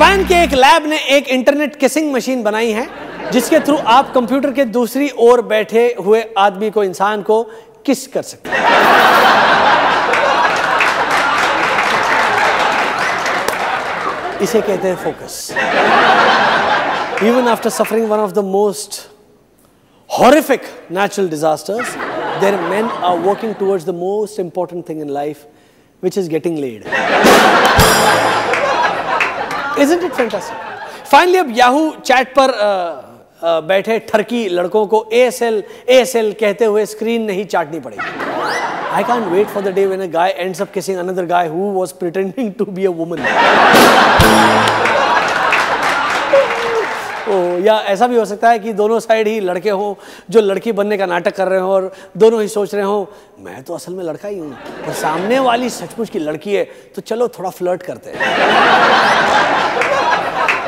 Japan के एक lab ने एक इंटरनेट किसिंग मशीन बनाई है जिसके थ्रू आप कंप्यूटर के दूसरी ओर बैठे हुए आदमी को, इंसान को किस कर सकते हैं। इसे कहते हैं focus. Even after suffering one of the most horrific natural disasters, their men are working towards the most important thing in life, which is getting laid. Isn't it fantastic? Finally, अब Yahoo chat पर बैठे ठरकी लड़कों को ASL कहते हुए screen नहीं चाटनी पड़ेगी। I can't wait for the day when a guy ends up kissing another guy who was pretending to be a woman. या ऐसा भी हो सकता है कि दोनों साइड ही लड़के हों जो लड़की बनने का नाटक कर रहे हों और दोनों ही सोच रहे हों मैं तो असल में लड़का ही हूं, पर सामने वाली सचमुच की लड़की है, तो चलो थोड़ा फ्लर्ट करते हैं।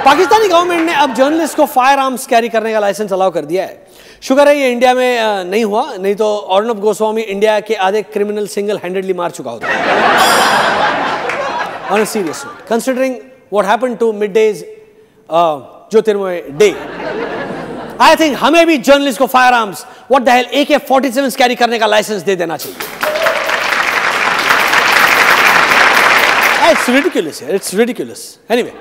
पाकिस्तानी गवर्नमेंट ने अब जर्नलिस्ट को फायर आर्म्स कैरी करने का लाइसेंस अलाउ कर दिया है। शुक्र है ये इंडिया में नहीं हुआ, नहीं तो अर्नब गोस्वामी इंडिया के आधे क्रिमिनल सिंगल हैंडेडली मार चुका होता। On a serious note, considering what happened to Mid Day's Jyotirmoy Dey, I think हमें भी जर्नलिस्ट को firearms, what the hell, AK-47 carry करने का लाइसेंस दे देना चाहिए। It's ridiculous, it's ridiculous. Anyway,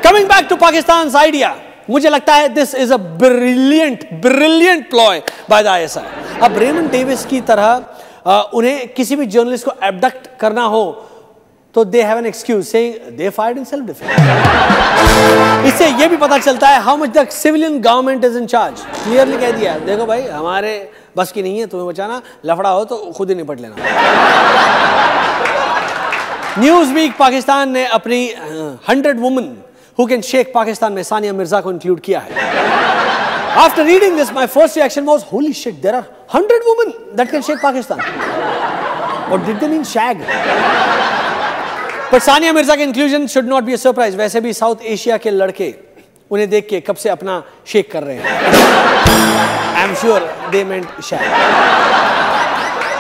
coming back to Pakistan's idea, मुझे लगता है this is a brilliant ploy by the ISI. अब रेमंड डेविस की तरह उन्हें किसी भी जर्नलिस्ट को एबडक्ट करना हो तो they have an excuse saying they fired in self defense. इससे ये भी पता चलता है how much the civilian government is in charge. Clearly कह दिया, देखो भाई हमारे बस की नहीं है तुम्हें बचाना, लफड़ा हो तो खुद ही निपट लेना। न्यूज़वीक पाकिस्तान ने अपनी 100 women who can shake Pakistan में सानिया मिर्जा को इंक्लूड किया है। After reading this, my first reaction was, holy shit, there are 100 women that can shake Pakistan. What did they mean, shag? But Sania Mirza के inclusion should not be a surprise. वैसे भी south Asia के लड़के उन्हें देख के कब से अपना शेक कर रहे हैं। I'm sure they meant shag.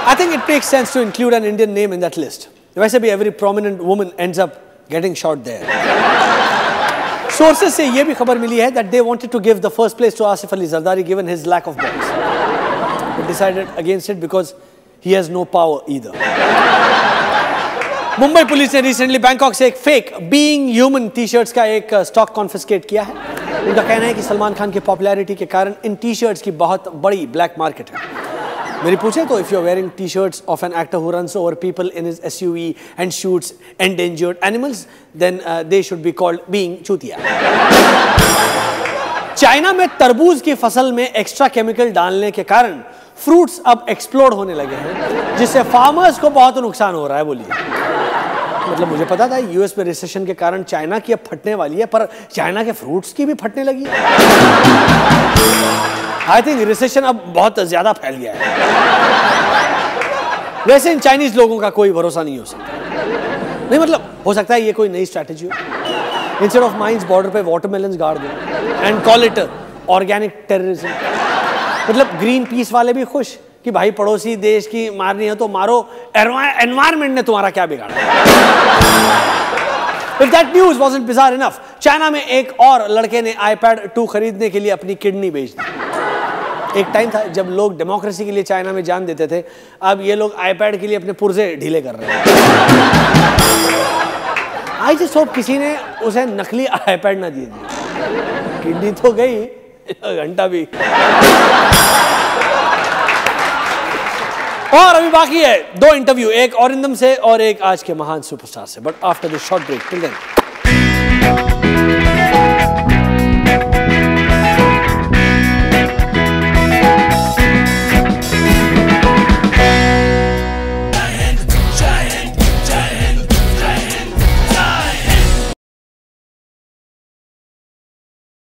I think it makes sense to include an Indian name in that list. वैसे भी every prominent woman ends up getting shot there. Sources से ये भी खबर मिली है that they wanted to give the first place to Asif Ali Zardari given his lack of balls, but decided against it because he has no power either. Mumbai police ने recently Bangkok से एक fake being human T-shirts का एक stock confiscate किया है। उनका कहना है कि सलमान खान की पॉपुलैरिटी के कारण इन टी-शर्ट्स की बहुत बड़ी ब्लैक मार्केट है। मेरी पूछे तो if you are wearing T-shirts of an actor who runs over people in his SUV and shoots endangered animals, then they should be called being चूतिया। चाइना में तरबूज की फसल में एक्स्ट्रा केमिकल डालने के कारण फ्रूट्स अब एक्सप्लोड होने लगे हैं, जिससे फार्मर्स को बहुत नुकसान हो रहा है। बोलिए, मतलब मुझे पता था यूएस में रिसेशन के कारण चाइना की अब फटने वाली है, पर चाइना के फ्रूट्स की भी फटने लगी है। आई थिंक रिसेशन अब बहुत ज्यादा फैल गया है। वैसे इन चाइनीज लोगों का कोई भरोसा नहीं हो सकता। नहीं मतलब हो सकता है ये कोई नई स्ट्रैटेजी हो। इंस्टेड ऑफ माइंस बॉर्डर पे वाटरमेलन्स गाड़ दो and call it organic terrorism. मतलब ग्रीन पीस वाले भी खुश कि भाई पड़ोसी देश की मारनी है तो मारो, एनवायरमेंट ने तुम्हारा क्या बिगाड़ा। If that news wasn't bizarre enough, China में एक और लड़के ने iPad 2 खरीदने के लिए अपनी किडनी बेच दी। एक टाइम था जब लोग डेमोक्रेसी के लिए चाइना में जान देते थे, अब ये लोग iPad के लिए अपने पुर्जे ढीले कर रहे हैं। आई जस्ट होप किसी ने उसे नकली iPad ना दे दिया। किडनी तो गई, घंटा भी। और अभी बाकी है 2 इंटरव्यू, एक औरिंदम से और एक आज के महान सुपरस्टार से, but after this short break. Till then